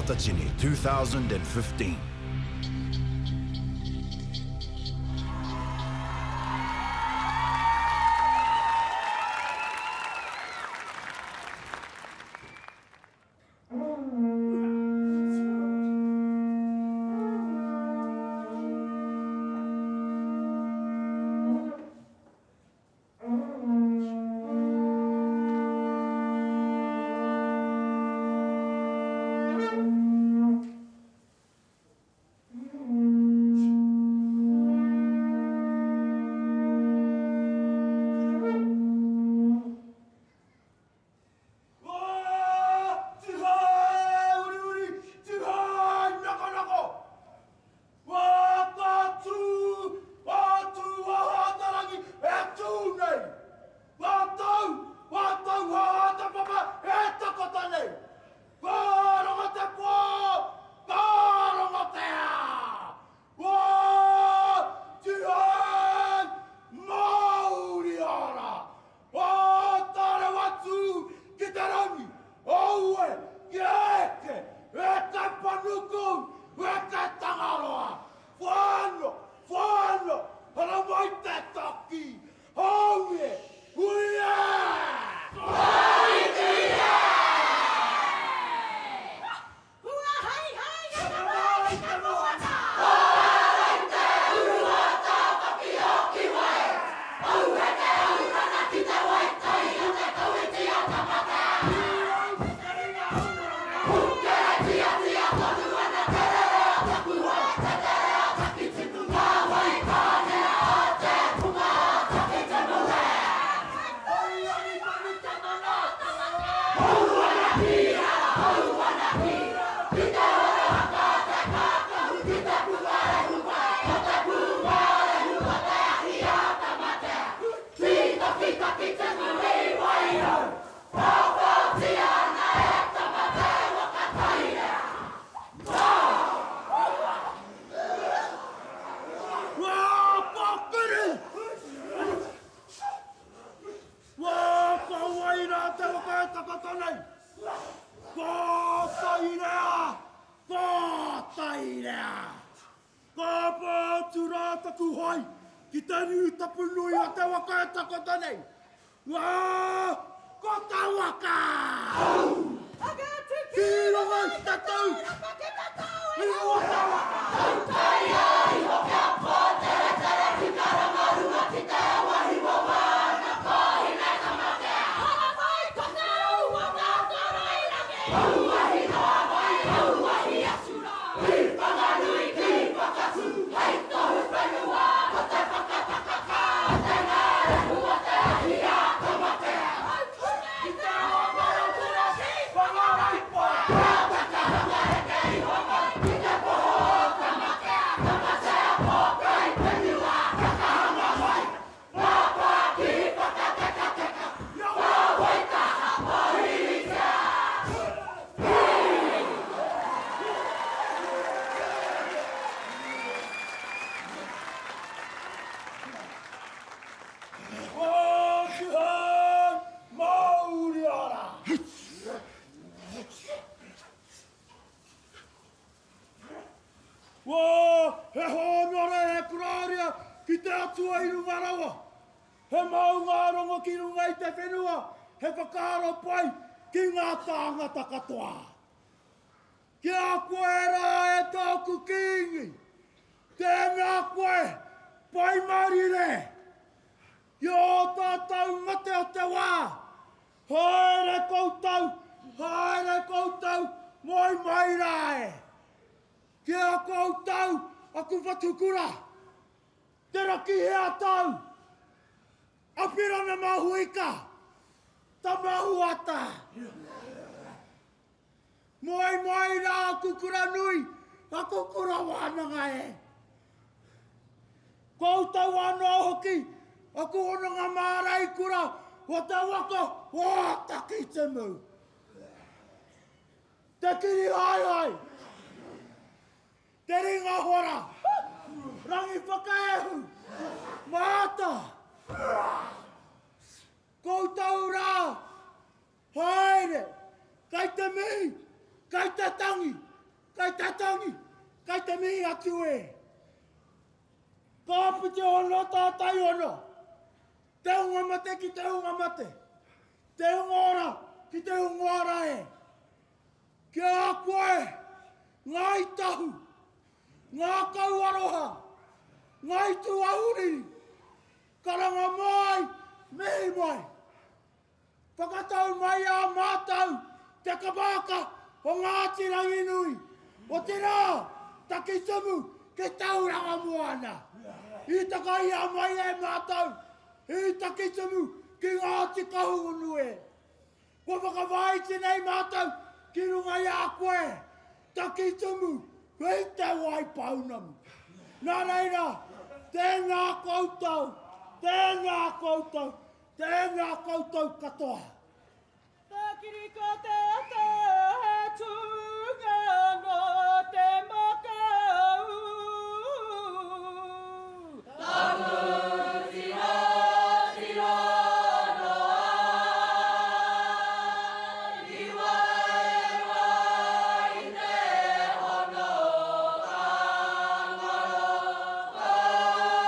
Matatini 2015. Kapa turata kuhai, kita ni tapunui ata waka takota nei. Wah, kota waka. Kira ngai tatu. Kira waka waka. Tautai ai hoka pote tere kitara marua kita wahi wawa na kohi na kamate. Hala mai kota waka tarai lagi. Wahi na wahi asura. Panganui ki pakatu hai tohu penua kote pakataka tena rehua te hia kamate kita wabara turasi pangarai po taka hanga heke iwama kita poho kamate kamate po kai penua taka hanga wai wapa ki pakateka teka wawai taha pohirika. Wā, he honore he kuraria ki te atua i rungarawa. He maunga rongo ki runga i te whenua, he whakaro pai ki ngā tāngata katoa. Ki a koe rā e tōku kingi, te ngā koe pai marire. Ki o tātou mate o te wā, haere koutou, moi mai rae. Ki a koutou, aku whatukura, te raki hea tau, a pirana mahuika, ta mahuata. Moi rā kukura nui, a kukura wānanga e. Koutou anō hoki, aku hononga mārai kura, o te waka, o taki te mu. Te kiri hai. Te ringa hora, rangi whakaehu, māta. Koutou rā, haere, kai te mihi, kai te tangi, atu e. Ka pute ono tātai ono. Te unga mate ki te unga mate. Te unga ora ki te unga ora e. Kia a koe, ngā i tahu, ngā kauaroha, ngā i tu auri, karanga mai, mehi mai. Whakatau mai a mātau, te kabaka o Ngāti Ranginui. O te rā, taki tumu, ke tauranga moana. I takai a mai e mātau, i taki tumu, ki Ngāti kahungu e. Ko whakawai tenei mātau, ki runga i a koe, taki tumu, hei te wai paunamu. Nā reira, tēnā koutou, tēnā koutou, tēnā koutou katoa. Tā kiriko te ata he tūnga no te makau. Tamu tira, tira no ai, iwa e wai te hono kangaro kakau.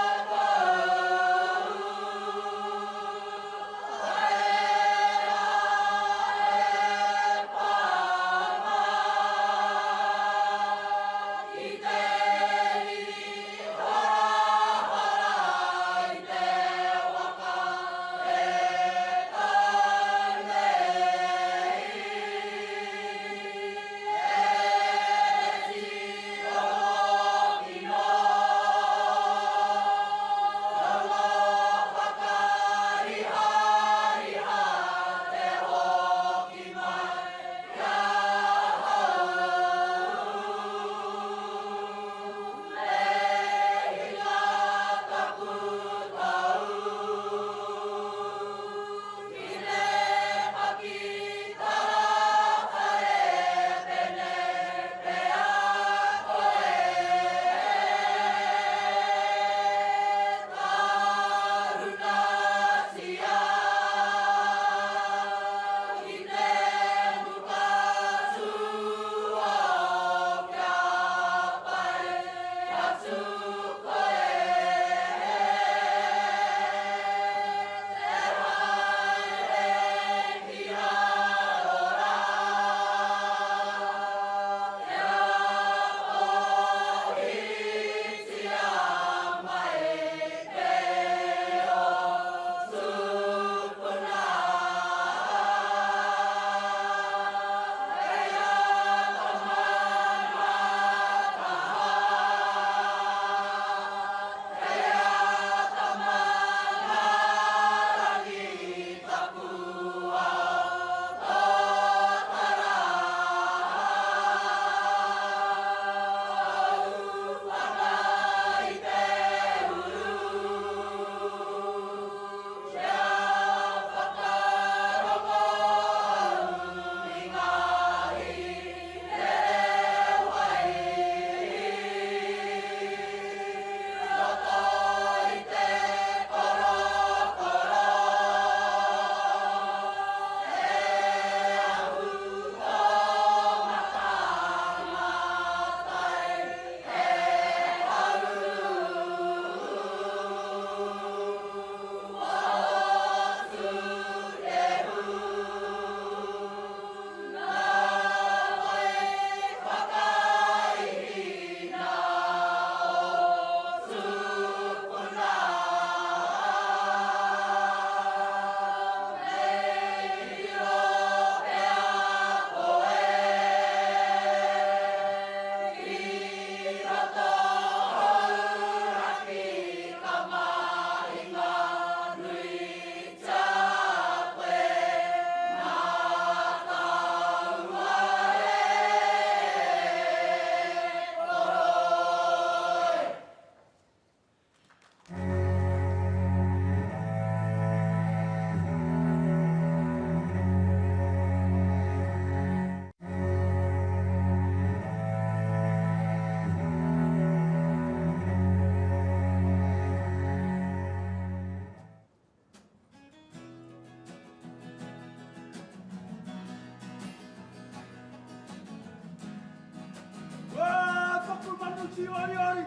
Ori ori.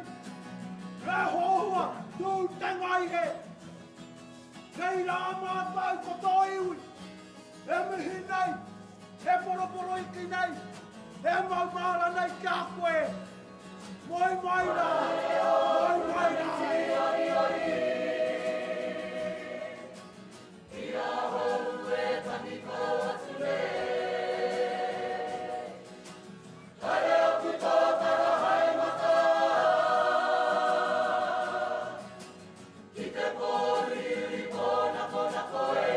Re hoa tu tengai he. Kei la mātai koto iwi. E mihi nei. E poroporo iki nei. E maumara nei kia koe. Moi mai na. Moi mai na. Ori ori. Ia hou e taniko atu le. Haere o ki tō tara hai mata. Ki te pōriri kona kona koe.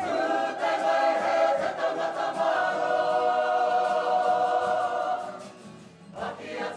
Tūtengai he te tangata maro. Aki atu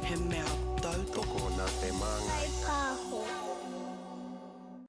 He mea tautoko